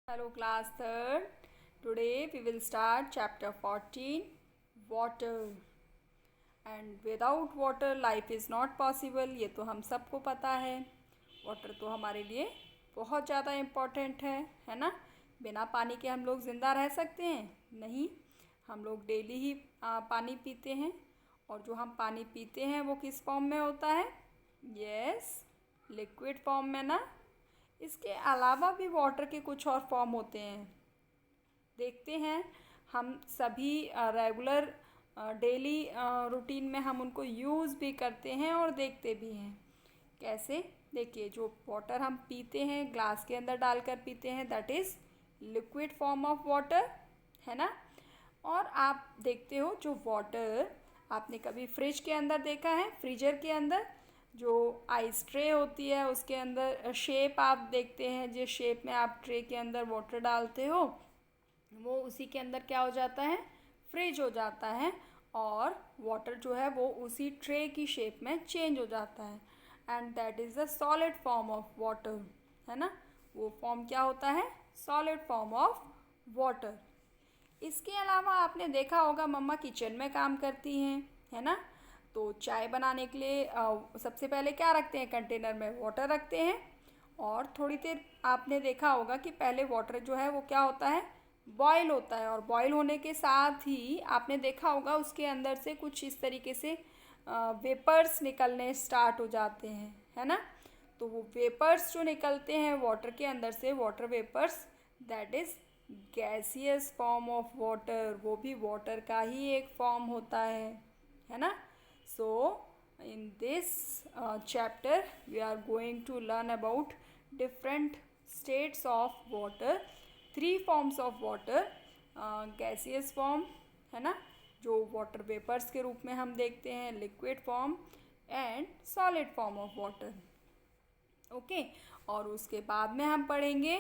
Hello class third. Today we will start chapter 14 water and without water life is not possible. ये तो हम सबको पता है. वाटर तो हमारे लिए बहुत ज़्यादा इम्पोर्टेंट है ना. बिना पानी के हम लोग ज़िंदा रह सकते हैं? नहीं. हम लोग डेली ही पानी पीते हैं और जो हम पानी पीते हैं वो किस फॉर्म में होता है? यस, लिक्विड फॉर्म में ना. इसके अलावा भी वाटर के कुछ और फॉर्म होते हैं. देखते हैं. हम सभी रेगुलर डेली रूटीन में हम उनको यूज़ भी करते हैं और देखते भी हैं. कैसे? देखिए, जो वाटर हम पीते हैं ग्लास के अंदर डालकर पीते हैं, that is liquid form of water, है ना. और आप देखते हो जो वाटर आपने कभी फ्रिज के अंदर देखा है? फ्रीजर के अंदर जो आइस ट्रे होती है उसके अंदर शेप आप देखते हैं, जिस शेप में आप ट्रे के अंदर वाटर डालते हो वो उसी के अंदर क्या हो जाता है? फ्रीज हो जाता है. और वाटर जो है वो उसी ट्रे की शेप में चेंज हो जाता है. And that is the solid form of water, है ना. वो फॉर्म क्या होता है? Solid form of water. इसके अलावा आपने देखा होगा मम्मा किचन में काम करती हैं, है ना. तो चाय बनाने के लिए सबसे पहले क्या रखते हैं? कंटेनर में वाटर रखते हैं. और थोड़ी देर आपने देखा होगा कि पहले वाटर जो है वो क्या होता है? बॉयल होता है. और बॉयल होने के साथ ही आपने देखा होगा उसके अंदर से कुछ इस तरीके से वेपर्स निकलने स्टार्ट हो जाते हैं, है ना. तो वो वेपर्स जो निकलते हैं वाटर के अंदर से, water vapours, that is gaseous form of water. वो भी वाटर का ही एक फॉर्म होता है ना. सो in this chapter we are going to learn about different states of water, three forms of water. gaseous form, है ना, जो वाटर वेपर्स के रूप में हम देखते हैं, liquid form and solid form of water. Okay. और उसके बाद में हम पढ़ेंगे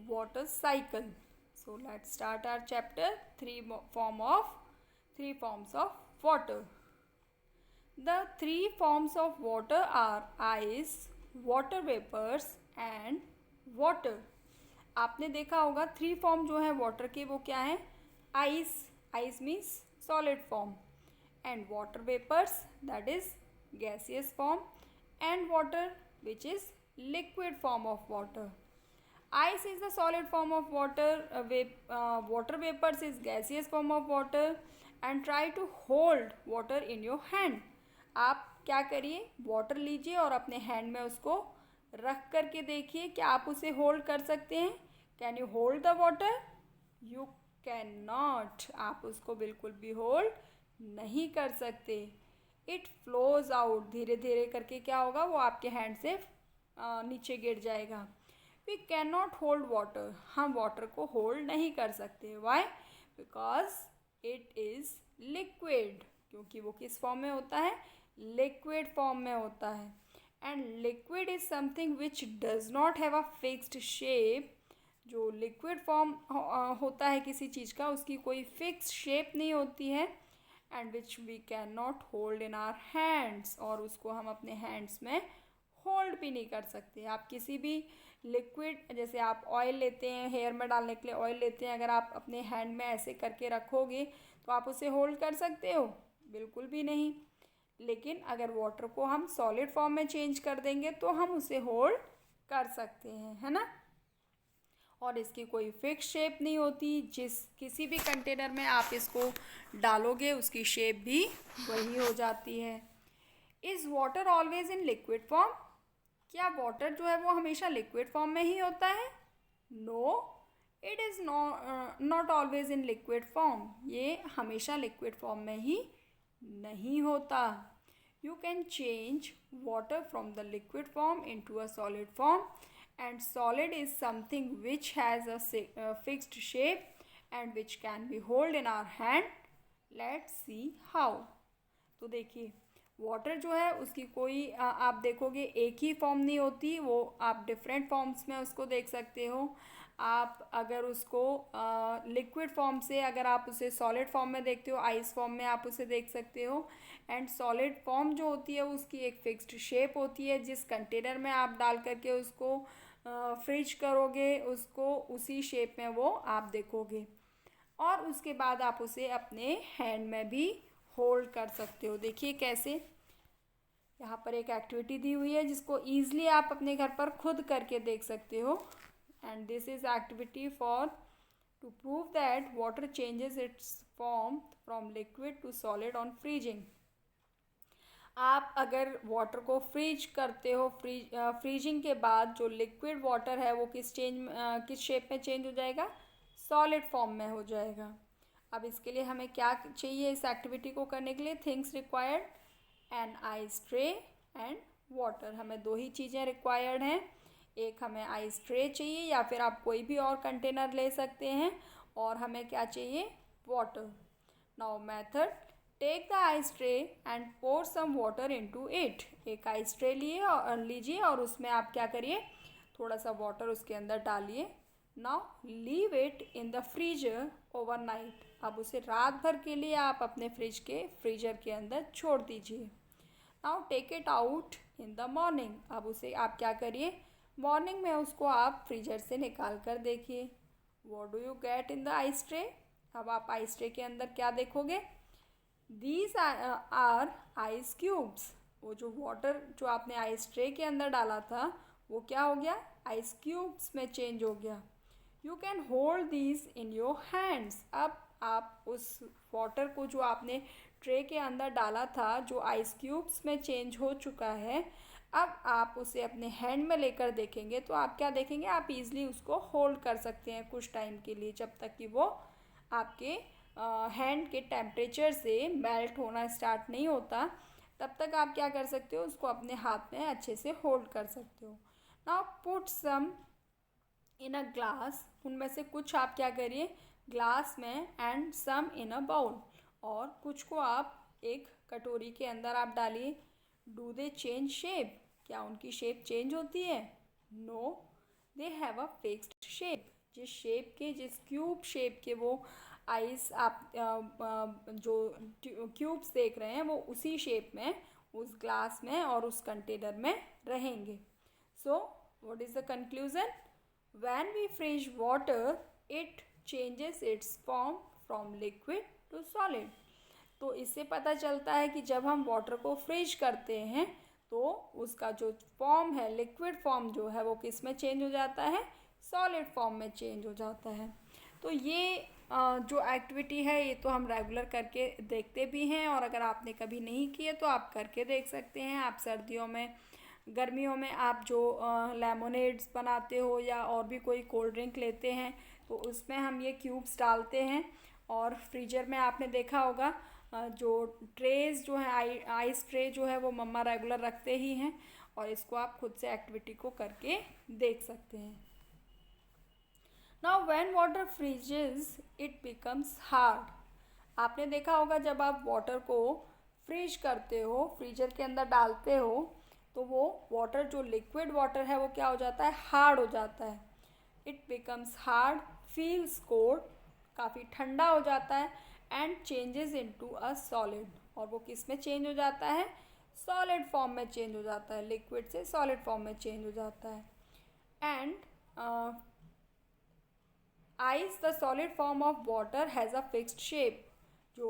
water cycle. So let's start our chapter. Three forms of water. The three forms of water are ice, water vapors and water. आपने देखा होगा थ्री फॉर्म जो है वाटर के वो क्या है? Ice. Ice means solid form. And water vapours, that is gaseous form. And water which is liquid form of water. Ice is the solid form of water. Water vapors is gaseous form of water. And try to hold water in your hand. आप क्या करिए? Water लीजिए और अपने hand में उसको रख करके देखिए कि आप उसे होल्ड कर सकते हैं. Can you hold the water? You can not. आप उसको बिल्कुल भी होल्ड नहीं कर सकते. It flows out. धीरे धीरे करके क्या होगा? वो आपके हैंड से नीचे गिर जाएगा. We can not hold water. हम वाटर को होल्ड नहीं कर सकते. Why? Because it is liquid. क्योंकि वो किस फॉर्म में होता है? लिक्विड फॉर्म में होता है. And liquid is something which does not have a fixed shape. जो लिक्विड फॉर्म होता है किसी चीज़ का, उसकी कोई फिक्स शेप नहीं होती है. And which we can not hold in our hands. और उसको हम अपने हैंड्स में होल्ड भी नहीं कर सकते. आप किसी भी लिक्विड, जैसे आप ऑयल लेते हैं, हेयर में डालने के लिए ऑयल लेते हैं, अगर आप अपने हैंड में ऐसे करके रखोगे तो आप उसे होल्ड कर सकते हो? बिल्कुल भी नहीं. लेकिन अगर वाटर को हम सॉलिड फॉर्म में चेंज कर देंगे तो हम उसे होल्ड कर सकते हैं, है ना. और इसकी कोई फिक्स शेप नहीं होती. जिस किसी भी कंटेनर में आप इसको डालोगे उसकी शेप भी वही हो जाती है. Is water always in liquid form? क्या वाटर जो है वो हमेशा लिक्विड फॉर्म में ही होता है? No, it is not always in liquid form. ये हमेशा लिक्विड फॉर्म में ही नहीं होता. You can change water from the liquid form into a solid form. And solid is something which has a fixed shape and which can be hold in our hand. Let's see how. तो देखिए, water जो है उसकी कोई आप देखोगे एक ही form नहीं होती. वो आप डिफरेंट फॉर्म्स में उसको देख सकते हो. आप अगर उसको लिक्विड फॉर्म से, अगर आप उसे सॉलिड फॉर्म में देखते हो, आइस फॉर्म में आप उसे देख सकते हो. एंड सॉलिड फॉर्म जो होती है उसकी एक फिक्स्ड शेप होती है. जिस कंटेनर में आप डाल करके उसको फ्रीज करोगे उसको उसी शेप में वो आप देखोगे। और उसके बाद आप उसे अपने हैंड में भी होल्ड कर सकते हो। देखिए कैसे, यहाँ पर एक एक्टिविटी दी हुई है जिसको ईजिली आप अपने घर पर खुद करके देख सकते हो। And this is activity for to prove that water changes its form from liquid to solid on freezing. आप अगर वाटर को फ्रीज करते हो, फ्रीजिंग के बाद जो लिक्विड वाटर है वो किस शेप में चेंज हो जाएगा, सॉलिड फॉर्म में हो जाएगा। अब इसके लिए हमें क्या चाहिए इस एक्टिविटी को करने के लिए, things required, an ice tray and water. हमें दो ही चीज़ें रिक्वायर्ड हैं, एक हमें आइस ट्रे चाहिए या फिर आप कोई भी और कंटेनर ले सकते हैं, और हमें क्या चाहिए, water. Now method, take the ice tray and pour some water into it. एक आइस ट्रे लीजिए और उसमें आप क्या करिए, थोड़ा सा वाटर उसके अंदर डालिए। Now leave it in the freezer overnight. अब उसे रात भर के लिए आप अपने फ्रीजर के अंदर छोड़ दीजिए। Now take it out in the morning. अब उसे आप क्या करिए, मॉर्निंग में उसको आप फ्रीजर से निकाल कर देखिए। What do you get in the ice tray. अब आप आइस ट्रे के अंदर क्या देखोगे, दीज आर आइस क्यूब्स। वो जो वाटर जो आपने आइस ट्रे के अंदर डाला था वो क्या हो गया, आइस क्यूब्स में चेंज हो गया। You can hold these in your hands. अब आप उस वाटर को जो आपने ट्रे के अंदर डाला था, जो आइस क्यूब्स में चेंज हो चुका है, अब आप उसे अपने हैंड में लेकर देखेंगे तो आप क्या देखेंगे, आप इजीली उसको होल्ड कर सकते हैं कुछ टाइम के लिए, जब तक कि वो आपके हैंड के टेम्परेचर से मेल्ट होना स्टार्ट नहीं होता, तब तक आप क्या कर सकते हो, उसको अपने हाथ में अच्छे से होल्ड कर सकते हो। Now put some in a glass. उनमें से कुछ आप क्या करिए ग्लास में, and some in a bowl, और कुछ को आप एक कटोरी के अंदर आप डालिए। Do they change shape. क्या उनकी शेप चेंज होती है, no, they have a fixed shape. जिस क्यूब शेप के वो आइस आप जो क्यूब्स देख रहे हैं वो उसी शेप में उस ग्लास में और उस कंटेनर में रहेंगे। So what is the conclusion, when we freeze water it changes its form from liquid to solid. तो इससे पता चलता है कि जब हम वाटर को फ्रीज करते हैं तो उसका जो फॉर्म है, लिक्विड फॉर्म जो है वो किस में चेंज हो जाता है, सॉलिड फॉर्म में चेंज हो जाता है। तो ये जो एक्टिविटी है ये तो हम रेगुलर करके देखते भी हैं, और अगर आपने कभी नहीं किए तो आप करके देख सकते हैं। आप सर्दियों में, गर्मियों में आप जो लेमोनेड्स बनाते हो या और भी कोई कोल्ड ड्रिंक लेते हैं तो उसमें हम ये क्यूब्स डालते हैं, और फ्रीजर में आपने देखा होगा जो ट्रेज जो है, आइस ट्रे जो है वो मम्मा रेगुलर रखते ही हैं, और इसको आप खुद से एक्टिविटी को करके देख सकते हैं। Now when water freezes it becomes hard. आपने देखा होगा जब आप वाटर को फ्रीज करते हो, फ्रीजर के अंदर डालते हो, तो वो वाटर जो लिक्विड वाटर है वो क्या हो जाता है, हार्ड हो जाता है। It becomes hard, feels cold, काफ़ी ठंडा हो जाता है, and changes into a solid, और वो किस में चेंज हो जाता है, सॉलिड फॉर्म में चेंज हो जाता है, लिक्विड से सॉलिड फॉर्म में चेंज हो जाता है। And ice, the solid form of water has a fixed shape. जो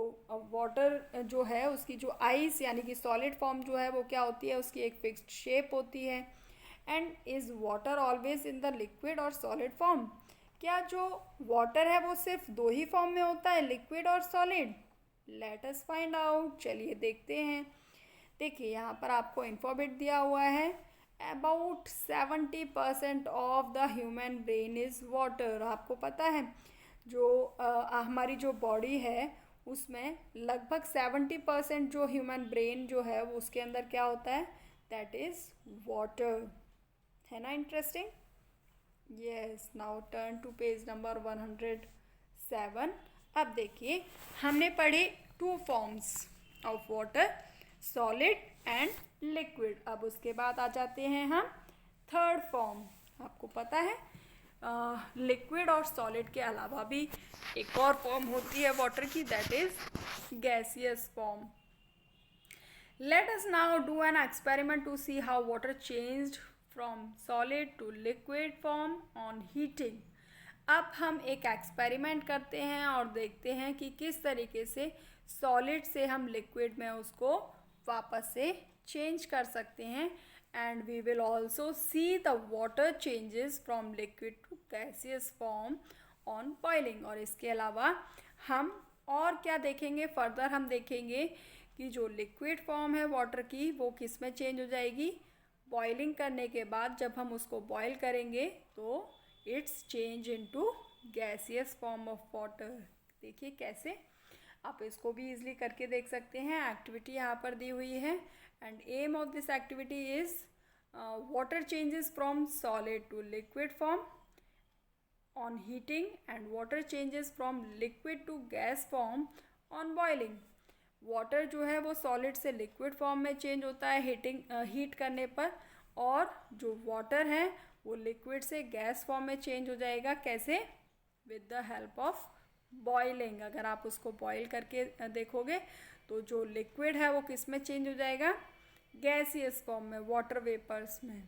वाटर जो है उसकी जो आइस यानी कि सॉलिड फॉर्म जो है वो क्या होती है, उसकी एक फिक्स्ड शेप होती है। And is water always in the liquid और सॉलिड फॉर्म। क्या जो वाटर है वो सिर्फ दो ही फॉर्म में होता है, लिक्विड और solid? Let us find out, चलिए देखते हैं। देखिए यहाँ पर आपको इन्फोबिट दिया हुआ है, about 70% of the human brain is water. आपको पता है जो हमारी जो बॉडी है उसमें लगभग 70% जो ह्यूमन ब्रेन जो है वो उसके अंदर क्या होता है, दैट इज़ वाटर। है ना interesting? Yes, now turn to page number 107। अब देखिए हमने पढ़े two forms of water, solid and liquid. अब उसके बाद आ जाते हैं हम थर्ड फॉर्म। आपको पता है लिक्विड और सॉलिड के अलावा भी एक और फॉर्म होती है वाटर की, that is gaseous form. Let us now do an experiment to see how water changed from solid to liquid form on heating. अब हम एक एक्सपेरिमेंट करते हैं और देखते हैं कि किस तरीके से सॉलिड से हम लिक्विड में उसको वापस से चेंज कर सकते हैं। And we will also see the water changes from liquid to gaseous form on boiling. और इसके अलावा हम और क्या देखेंगे, फर्दर हम देखेंगे कि जो लिक्विड फॉर्म है वाटर की वो किस में चेंज हो जाएगी। बॉइलिंग करने के बाद जब हम उसको बॉयल करेंगे तो it's change into gaseous form of water. देखिए कैसे आप इसको भी इजीली करके देख सकते हैं। एक्टिविटी यहाँ पर दी हुई है and aim of this activity is water changes from solid to liquid form on heating and water changes from liquid to gas form on boiling। Water जो है वो सॉलिड से लिक्विड फॉर्म में चेंज होता है हीट करने पर, और जो वाटर है वो लिक्विड से गैस फॉर्म में चेंज हो जाएगा। कैसे? With the help of boiling. अगर आप उसको बॉयल करके देखोगे तो जो लिक्विड है वो किस में चेंज हो जाएगा, गैसियस फॉर्म में, वाटर वेपर्स में।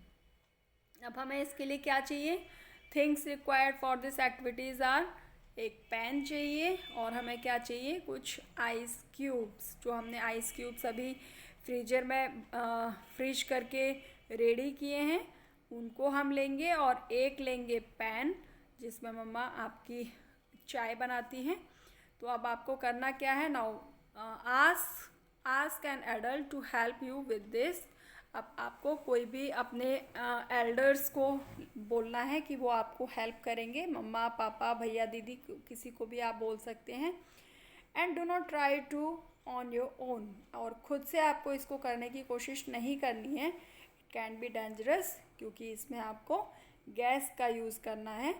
अब हमें इसके लिए क्या चाहिए, things required for this activities are, एक पैन चाहिए और हमें क्या चाहिए, कुछ आइस क्यूब्स। जो हमने आइस क्यूब्स अभी फ्रीजर में फ्रीज करके रेडी किए हैं उनको हम लेंगे, और एक लेंगे पैन जिसमें मम्मा आपकी चाय बनाती हैं। तो अब आपको करना क्या है, now ask an adult to help you with this. अब आपको कोई भी अपने एल्डर्स को बोलना है कि वो आपको हेल्प करेंगे, मम्मा पापा भैया दीदी किसी को भी आप बोल सकते हैं। And do not try to on your own, और ख़ुद से आपको इसको करने की कोशिश नहीं करनी है, इट कैन बी डेंजरस, क्योंकि इसमें आपको गैस का यूज़ करना है।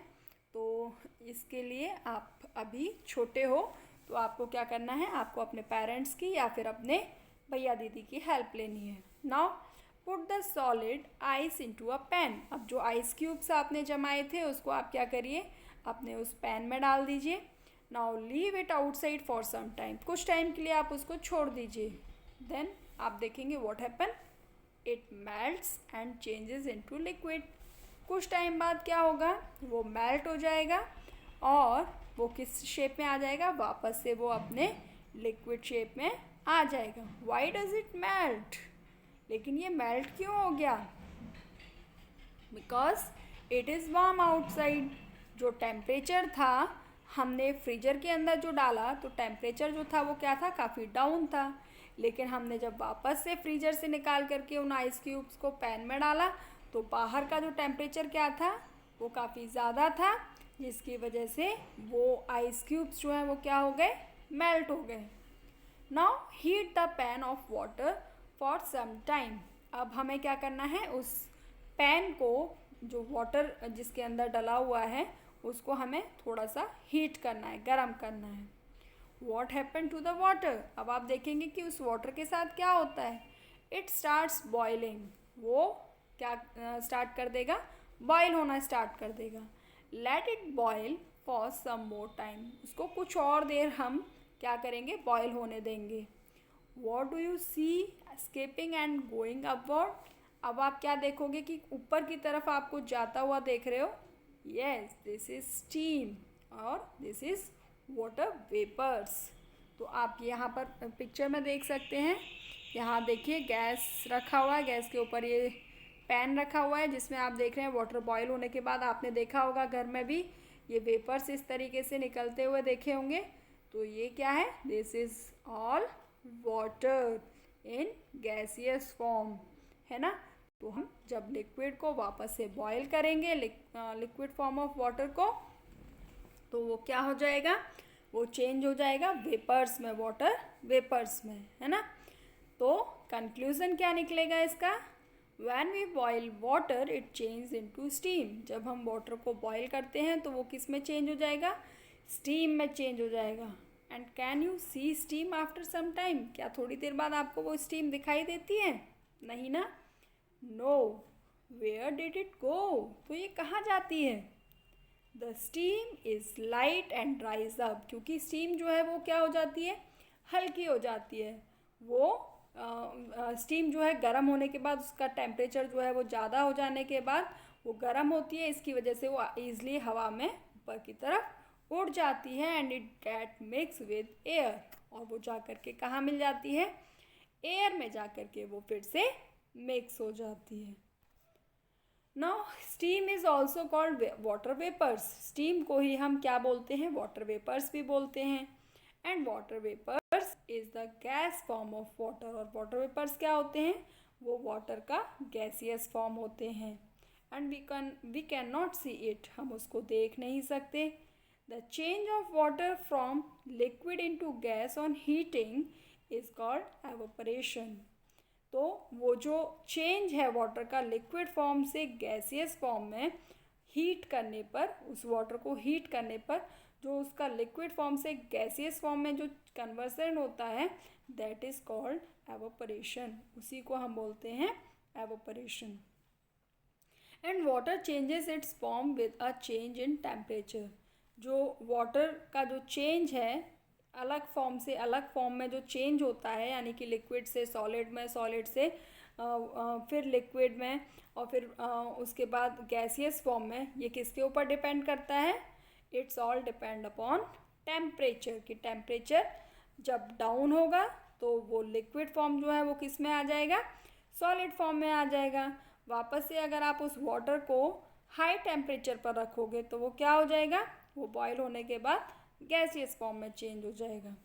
तो इसके लिए आप अभी छोटे हो तो आपको क्या करना है, आपको अपने पेरेंट्स की या फिर अपने भैया दीदी की हेल्प लेनी है। Now put the solid ice into a pan. अब जो आइस क्यूब्स आपने जमाए थे उसको आप क्या करिए, अपने उस पैन में डाल दीजिए। Now leave it outside for some time, कुछ टाइम के लिए आप उसको छोड़ दीजिए। देन आप देखेंगे what happen, it melts and changes into liquid. कुछ टाइम बाद क्या होगा, वो मेल्ट हो जाएगा और वो किस शेप में आ जाएगा, वापस से वो अपने लिक्विड शेप में आ जाएगा। वाई डज इट मेल्ट, लेकिन ये मेल्ट क्यों हो गया, because it is warm outside. जो टेम्परेचर था हमने फ्रीजर के अंदर जो डाला तो टेम्परेचर जो था वो क्या था, काफ़ी डाउन था। लेकिन हमने जब वापस से फ्रीजर से निकाल करके उन आइस क्यूब्स को पैन में डाला तो बाहर का जो टेम्परेचर क्या था, वो काफ़ी ज़्यादा था, जिसकी वजह से वो आइस क्यूब्स जो हैं वो क्या हो गए, मेल्ट हो गए। Now heat the pan of water for some time. अब हमें क्या करना है, उस पैन को, जो वाटर जिसके अंदर डला हुआ है उसको हमें थोड़ा सा हीट करना है, गर्म करना है। What happen to the water, अब आप देखेंगे कि उस वाटर के साथ क्या होता है, इट स्टार्ट्स बॉइलिंग। वो क्या स्टार्ट कर देगा, बॉयल होना स्टार्ट कर देगा। Let it boil for some more time, उसको कुछ और देर हम क्या करेंगे, बॉयल होने देंगे। What do you see escaping and going upward, अब आप क्या देखोगे कि ऊपर की तरफ आपको जाता हुआ देख रहे हो, येस दिस इज स्टीम और दिस इज वाटर वेपर्स। तो आप यहाँ पर पिक्चर में देख सकते हैं, यहाँ देखिए गैस रखा हुआ है, गैस के ऊपर ये पैन रखा हुआ है जिसमें आप देख रहे हैं वाटर बॉयल होने के बाद आपने देखा होगा घर में भी ये वेपर्स इस तरीके से निकलते हुए देखे होंगे। तो ये क्या है, this is all water in gaseous form, है ना। तो हम जब लिक्विड को वापस से बॉयल करेंगे लिक्विड फॉर्म ऑफ वाटर को, तो वो क्या हो जाएगा, वो चेंज हो जाएगा वेपर्स में, वाटर वेपर्स में, है ना। तो कंक्लूजन क्या निकलेगा इसका, when we boil water it change into steam. जब हम वाटर को बॉयल करते हैं तो वो किस में चेंज हो जाएगा, स्टीम में चेंज हो जाएगा। And can you see steam after some time, क्या थोड़ी देर बाद आपको वो स्टीम दिखाई देती है, नहीं ना, no. Where did it go, तो ये कहाँ जाती है, the steam is light and rise up, क्योंकि स्टीम जो है वो क्या हो जाती है, हल्की हो जाती है, वो स्टीम जो है गर्म होने के बाद उसका टेम्परेचर जो है वो ज़्यादा हो जाने के बाद वो गर्म होती है, इसकी वजह से वो ईज़िली हवा में ऊपर की तरफ उड़ जाती है and it get mix with air, और वो जा कर के कहाँ मिल जाती है, एयर में जा कर के वो फिर से मिक्स हो जाती है। Now steam is also called water vapours, steam को ही हम क्या बोलते हैं, वाटर वेपर्स भी बोलते हैं। And water vapours is the gas form of water, और वाटर वेपर्स क्या होते हैं, वो वाटर का गैसियस फॉर्म होते हैं। And we can not see it, हम उसको देख नहीं सकते। The change of water from liquid into gas on heating is called evaporation. तो वो जो चेंज है वाटर का लिक्विड फॉर्म से गैसियस फॉर्म में हीट करने पर, उस वाटर को हीट करने पर जो उसका लिक्विड फॉर्म से गैसियस फॉर्म में जो कन्वर्सन होता है, दैट इज़ कॉल्ड एवोपरेशन, उसी को हम बोलते हैं evaporation. And water changes its form with a change in temperature, जो वाटर का जो चेंज है अलग फॉर्म से अलग फॉर्म में जो चेंज होता है, यानी कि लिक्विड से सॉलिड में, सॉलिड से फिर लिक्विड में, और फिर उसके बाद गैसियस फॉर्म में, ये किसके ऊपर डिपेंड करता है, it's all depend upon temperature, कि टेम्परेचर जब डाउन होगा तो वो लिक्विड फॉर्म जो है वो किस में आ जाएगा, सॉलिड फॉर्म में आ जाएगा। वापस से अगर आप उस वाटर को हाई टेम्परेचर पर रखोगे तो वो क्या हो जाएगा, वो बॉयल होने के बाद गैसियस फॉर्म में चेंज हो जाएगा।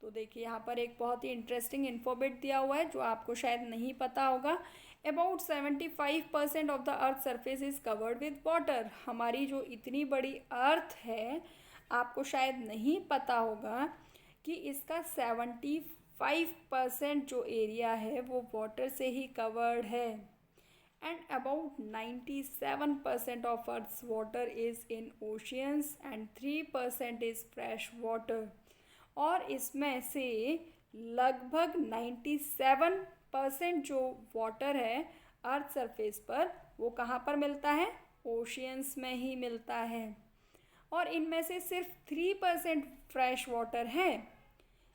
तो देखिए यहाँ पर एक बहुत ही इंटरेस्टिंग इन्फोबिट दिया हुआ है जो आपको शायद नहीं पता होगा। About 75% of the earth surface is covered with water, हमारी जो इतनी बड़ी अर्थ है, आपको शायद नहीं पता होगा कि इसका 75% जो एरिया है वो वाटर से ही कवर्ड है। And about 97% of Earth's water is in oceans and 3% is fresh water, और इसमें से लगभग 97% जो वाटर है अर्थ सरफेस पर वो कहाँ पर मिलता है, ओशियंस में ही मिलता है। और इनमें से सिर्फ 3% फ्रेश वाटर है,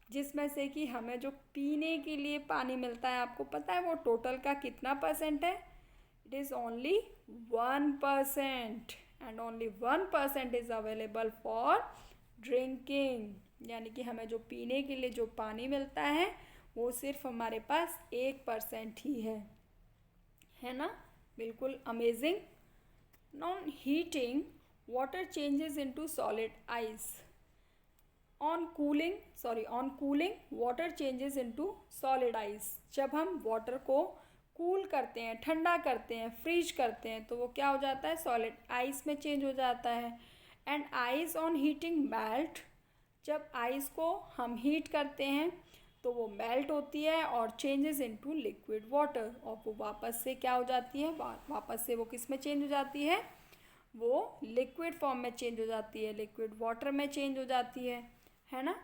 जिसमें से कि हमें जो पीने के लिए पानी मिलता है, आपको पता है वो टोटल का कितना परसेंट है, it is only 1%, and only 1% is available for drinking, यानी कि हमें जो पीने के लिए जो पानी मिलता है वो सिर्फ हमारे पास 1% ही है ना, बिल्कुल amazing. Non heating water changes into solid ice, on cooling water changes into solid ice, जब हम वाटर को कूल करते हैं, ठंडा करते हैं, फ्रीज करते हैं, तो वो क्या हो जाता है, सॉलिड आइस में चेंज हो जाता है। And ice on heating melt, जब आइस को हम हीट करते हैं तो वो मेल्ट होती है और चेंजेस इनटू लिक्विड वाटर, और वो वापस से क्या हो जाती है, वापस से वो किस में चेंज हो जाती है, वो लिक्विड फॉर्म में चेंज हो जाती है, लिक्विड वाटर में चेंज हो जाती है ना।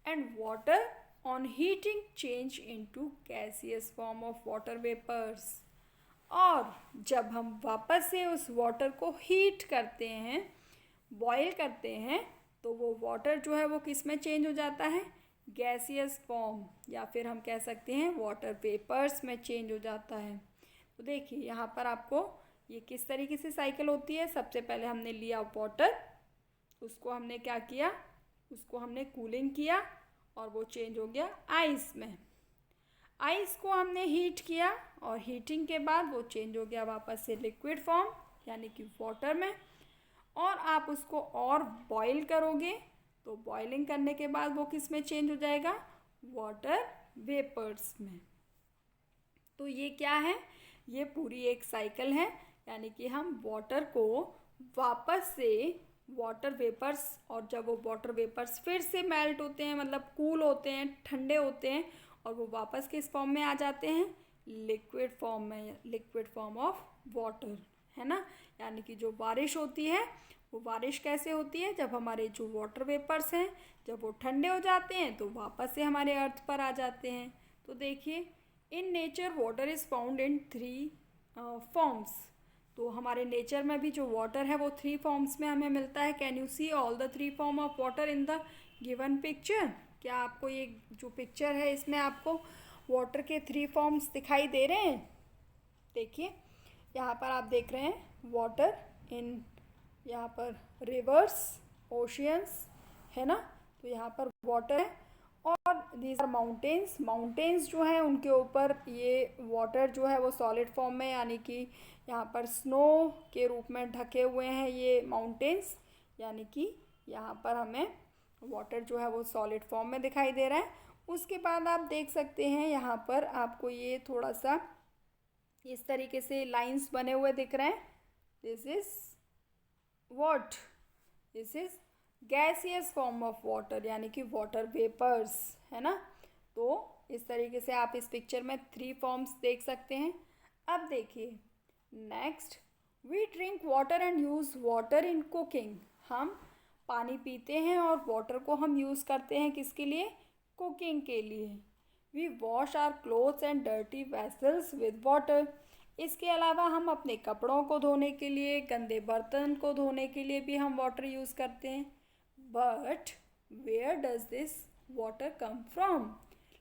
And water on heating change into gaseous form of water vapors, और जब हम वापस से उस वाटर को हीट करते हैं, बॉयल करते हैं, तो वो वाटर जो है वो किस में चेंज हो जाता है, गैसियस फॉर्म, या फिर हम कह सकते हैं वाटर वेपर्स में चेंज हो जाता है। तो देखिए यहाँ पर आपको ये किस तरीके से साइकिल होती है। सबसे पहले हमने लिया वाटर, उसको हमने क्या किया, उसको हमने कूलिंग किया और वो चेंज हो गया आइस में। आइस को हमने हीट किया और हीटिंग के बाद वो चेंज हो गया वापस से लिक्विड फॉर्म यानी कि वाटर में, और आप उसको और बॉईल करोगे तो बॉइलिंग करने के बाद वो किस में चेंज हो जाएगा, वाटर वेपर्स में। तो ये क्या है, ये पूरी एक साइकिल है, यानी कि हम वाटर को वापस से वाटर वेपर्स, और जब वो वाटर वेपर्स फिर से मेल्ट होते हैं, मतलब कूल होते हैं, ठंडे होते हैं, और वो वापस किस फॉर्म में आ जाते हैं, लिक्विड फॉर्म में, लिक्विड फॉर्म ऑफ वाटर, है ना। यानी कि जो बारिश होती है वो बारिश कैसे होती है, जब हमारे जो वाटर वेपर्स हैं जब वो ठंडे हो जाते हैं तो वापस से हमारे अर्थ पर आ जाते हैं। तो देखिए in nature water is found in 3 forms, तो हमारे नेचर में भी जो वाटर है वो 3 फॉर्म्स में हमें मिलता है। Can you see all the 3 form of water in the given picture, क्या आपको ये जो पिक्चर है इसमें आपको वाटर के थ्री फॉर्म्स दिखाई दे रहे हैं। देखिए यहाँ पर आप देख रहे हैं वाटर इन, यहाँ पर रिवर्स, ओशियंस है ना, तो यहाँ पर वाटर है। और दीज आर माउंटेन्स, माउंटेन्स जो हैं उनके ऊपर ये वाटर जो है वो सॉलिड फॉर्म में, यानी कि यहाँ पर स्नो के रूप में ढके हुए हैं ये माउंटेन्स, यानी कि यहाँ पर हमें वाटर जो है वो सॉलिड फॉर्म में दिखाई दे रहा है। उसके बाद आप देख सकते हैं यहाँ पर आपको ये थोड़ा सा इस तरीके से लाइंस बने हुए दिख रहे हैं। This is what, this is gaseous form of water, यानी कि वाटर वेपर्स है ना। तो इस तरीके से आप इस पिक्चर में थ्री फॉर्म्स देख सकते हैं। अब देखिए next, we drink water and use water in cooking. हम पानी पीते हैं और वाटर को हम यूज़ करते हैं किसके लिए, कुकिंग के लिए। We wash our clothes and dirty vessels with water. इसके अलावा हम अपने कपड़ों को धोने के लिए, गंदे बर्तन को धोने के लिए भी हम वाटर यूज़ करते हैं। But where does this water come from,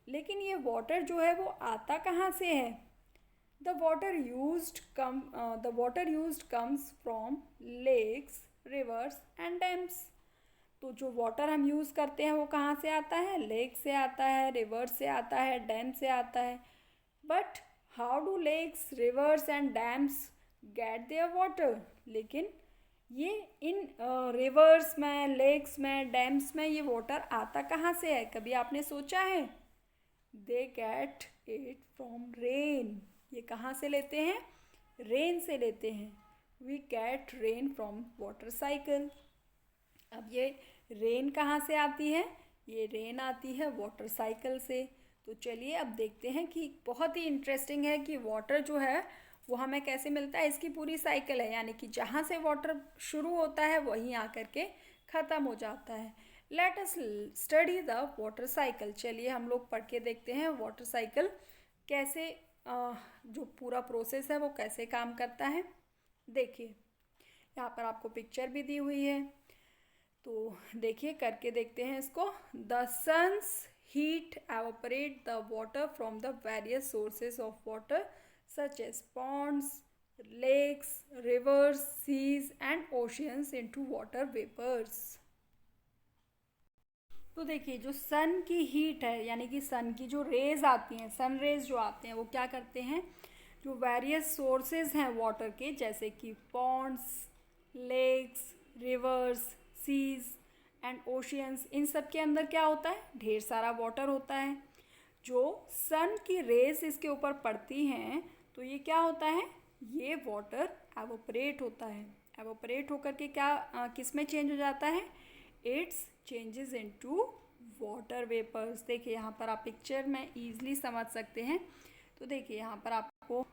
लेकिन ये वाटर जो है वो आता कहाँ से है। The water used comes from lakes, rivers and dams. तो जो वाटर हम यूज़ करते हैं वो कहाँ से आता है, लेक से आता है, रिवर से आता है, डैम से आता है। But how do lakes, rivers and dams get their water, लेकिन ये इन रिवर्स में, लेक्स में, डैम्स में ये वाटर आता कहाँ से है, कभी आपने सोचा है। They get it from rain, ये कहाँ से लेते हैं, रेन से लेते हैं। We get rain from water cycle. अब ये रेन कहाँ से आती है, ये रेन आती है वाटर साइकिल से। तो चलिए अब देखते हैं कि बहुत ही इंटरेस्टिंग है कि वाटर जो है वो हमें कैसे मिलता है। इसकी पूरी साइकिल है, यानी कि जहाँ से वाटर शुरू होता है वहीं आकर के ख़त्म हो जाता है। Let us study the water cycle. चलिए हम लोग पढ़ के देखते हैं वाटर साइकिल कैसे, जो पूरा प्रोसेस है वो कैसे काम करता है। देखिए यहाँ पर आपको पिक्चर भी दी हुई है, तो देखिए करके देखते हैं इसको। The sun's heat evaporate the water from the various sources of water such as ponds, lakes, rivers, seas and oceans into water vapors। तो देखिए जो सन की हीट है, यानी कि सन की जो रेज आती हैं, सन रेज जो आते हैं वो क्या करते हैं, जो वेरियस सोर्सेज हैं वाटर के, जैसे कि ponds, lakes, rivers, seas and oceans, इन सब के अंदर क्या होता है, ढेर सारा वाटर होता है। जो सन की रेज इसके ऊपर पड़ती हैं तो ये क्या होता है, ये वाटर एवोपरेट होता है। एवोपरेट होकर के क्या किस में चेंज हो जाता है, its changes into water vapours. देखिए यहाँ पर आप पिक्चर में ईजिली समझ सकते हैं। तो देखिए यहाँ पर आपको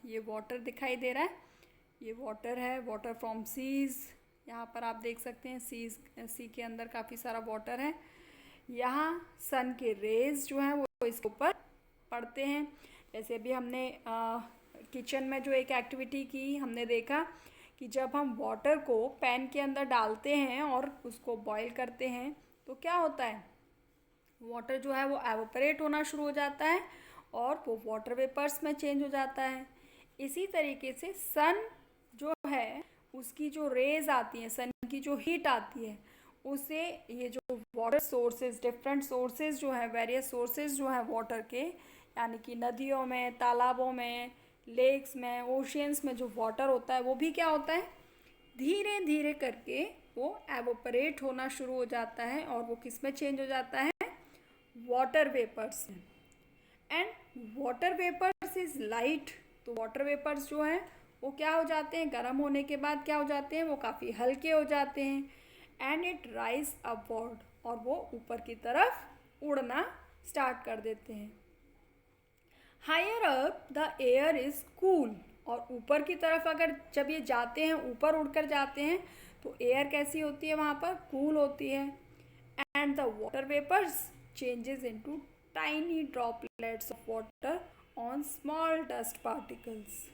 ये वाटर दिखाई दे रहा है, ये वाटर है, वाटर फ्रॉम सीज। यहाँ पर आप देख सकते हैं सी के अंदर काफ़ी सारा वाटर है। यहाँ सन के रेज जो हैं वो इसके ऊपर पड़ते हैं। जैसे अभी हमने किचन में जो एक एक्टिविटी की, हमने देखा कि जब हम वाटर को पैन के अंदर डालते हैं और उसको बॉईल करते हैं तो क्या होता है, वाटर जो है वो एवोपरेट होना शुरू हो जाता है और वो वाटर वेपर्स में चेंज हो जाता है। इसी तरीके से सन जो है उसकी जो रेज आती हैं, सन की जो हीट आती है, उसे ये जो वाटर सोर्सेज, डिफरेंट सोर्सेज जो है, वेरियस सोर्सेज जो हैं वाटर के, यानी कि नदियों में, तालाबों में, लेक्स में, ओशियंस में जो वाटर होता है वो भी क्या होता है, धीरे धीरे करके वो एवोपरेट होना शुरू हो जाता है और वो किस में चेंज हो जाता है, वाटर वेपर्स में। And water vapours is light. तो वाटर वेपर्स जो हैं वो क्या हो जाते हैं, गर्म होने के बाद क्या हो जाते हैं, वो काफ़ी हल्के हो जाते हैं। एंड इट राइज अपवर्ड, और वो ऊपर की तरफ उड़ना स्टार्ट कर देते हैं। Higher up the air is cool, और ऊपर की तरफ अगर जब ये जाते हैं, ऊपर उड़कर जाते हैं, तो एयर कैसी होती है वहाँ पर, कूल होती है। And the water vapours changes into tiny droplets of water on small dust particles.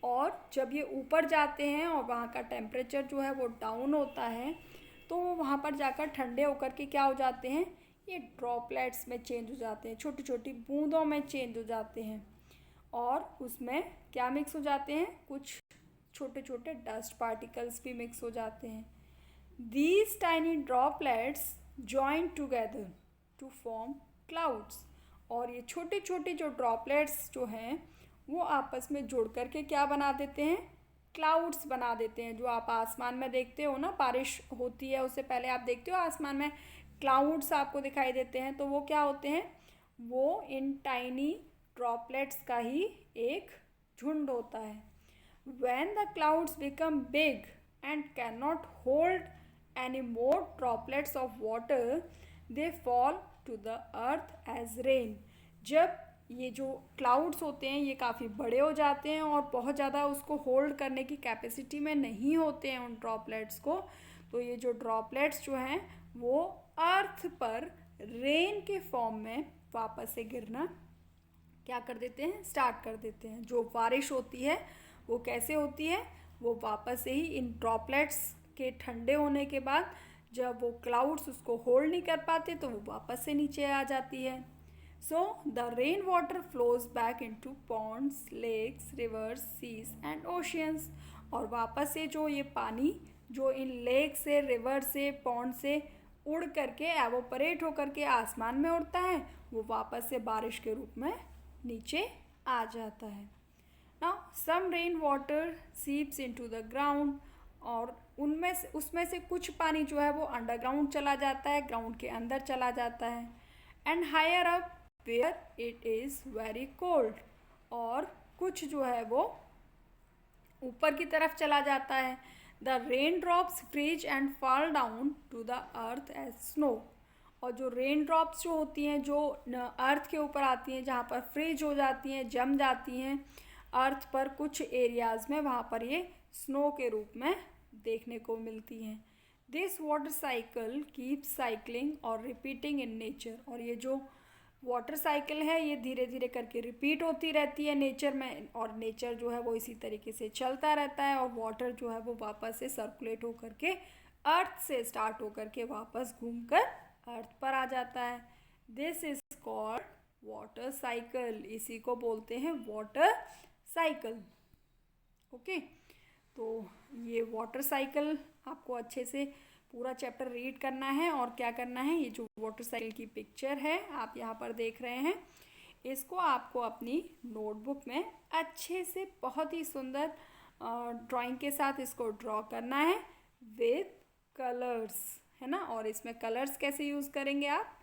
और जब ये ऊपर जाते हैं और वहाँ का टेम्परेचर जो है वो डाउन होता है, तो वो वहाँ पर जाकर ठंडे होकर के क्या हो जाते हैं, ये ड्रॉपलेट्स में चेंज हो जाते हैं, छोटी छोटी बूंदों में चेंज हो जाते हैं और उसमें क्या मिक्स हो जाते हैं, कुछ छोटे छोटे डस्ट पार्टिकल्स भी मिक्स हो जाते हैं। These tiny droplets join together to form clouds. और ये छोटे छोटे जो ड्रॉपलेट्स जो हैं वो आपस में जुड़ करके क्या बना देते हैं, क्लाउड्स बना देते हैं। जो आप आसमान में देखते हो ना, बारिश होती है उससे पहले आप देखते हो आसमान में क्लाउड्स आपको दिखाई देते हैं, तो वो क्या होते हैं, वो इन टाइनी ड्रॉपलेट्स का ही एक झुंड होता है। When the clouds become big and cannot hold any more droplets of water, they fall to the earth as rain. जब ये जो क्लाउड्स होते हैं ये काफ़ी बड़े हो जाते हैं और बहुत ज़्यादा उसको होल्ड करने की कैपेसिटी में नहीं होते हैं उन ड्रॉपलेट्स को, तो ये जो ड्रॉपलेट्स जो हैं वो अर्थ पर रेन के फॉर्म में वापस से गिरना क्या कर देते हैं, स्टार्ट कर देते हैं। जो बारिश होती है वो कैसे होती है, वो वापस से ही इन ड्रॉपलेट्स के ठंडे होने के बाद जब वो क्लाउड्स उसको होल्ड नहीं कर पाते तो वो वापस से नीचे आ जाती है। So the rain water flows back into ponds, lakes, rivers, seas and oceans. और वापस से जो ये पानी जो इन लेक से, रिवर से, पॉन्ड से उड़ करके एवोपरेट होकर के आसमान में उड़ता है, वो वापस से बारिश के रूप में नीचे आ जाता है। Now some rain water seeps into the ground. और उसमें से कुछ पानी जो है वो अंडरग्राउंड चला जाता है, ग्राउंड के अंदर चला जाता है। And higher up where it is very cold. और कुछ जो है वो ऊपर की तरफ चला जाता है। The rain drops freeze and fall down to the earth as snow. और जो रेन ड्रॉप्स जो होती हैं जो अर्थ के ऊपर आती हैं, जहाँ पर फ्रीज हो जाती हैं, जम जाती हैं अर्थ पर कुछ एरियाज़ में, वहाँ पर ये स्नो के रूप में देखने को मिलती हैं। This water cycle keep cycling और रिपीटिंग इन नेचर। और ये जो वाटर साइकिल है ये धीरे धीरे करके रिपीट होती रहती है नेचर में, और नेचर जो है वो इसी तरीके से चलता रहता है और वाटर जो है वो वापस से सर्कुलेट होकर के अर्थ से स्टार्ट होकर के वापस घूमकर अर्थ पर आ जाता है। This is called water cycle. इसी को बोलते हैं वाटर साइकिल। ओके, तो ये वाटर साइकिल आपको अच्छे से पूरा चैप्टर रीड करना है। और क्या करना है, ये जो वाटर साइकिल की पिक्चर है आप यहाँ पर देख रहे हैं, इसको आपको अपनी नोटबुक में अच्छे से बहुत ही सुंदर ड्राइंग के साथ इसको ड्रॉ करना है विद कलर्स, है ना। और इसमें कलर्स कैसे यूज़ करेंगे आप,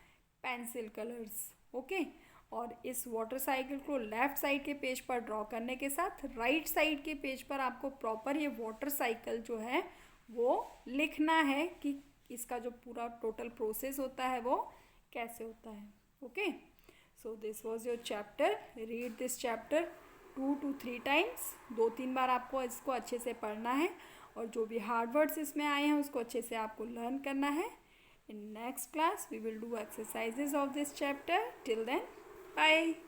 पेंसिल कलर्स। ओके, और इस वाटर साइकिल को लेफ़्ट साइड के पेज पर ड्रॉ करने के साथ राइट साइड के पेज पर आपको प्रॉपर ये वाटर साइकिल जो है वो लिखना है कि इसका जो पूरा टोटल प्रोसेस होता है वो कैसे होता है। Okay, so this was your chapter. Read this chapter 2 to 3 times. 2-3 बार आपको इसको अच्छे से पढ़ना है और जो भी हार्ड वर्ड्स इसमें आए हैं उसको अच्छे से आपको लर्न करना है। In next class we will do exercises of this chapter. Till then, bye.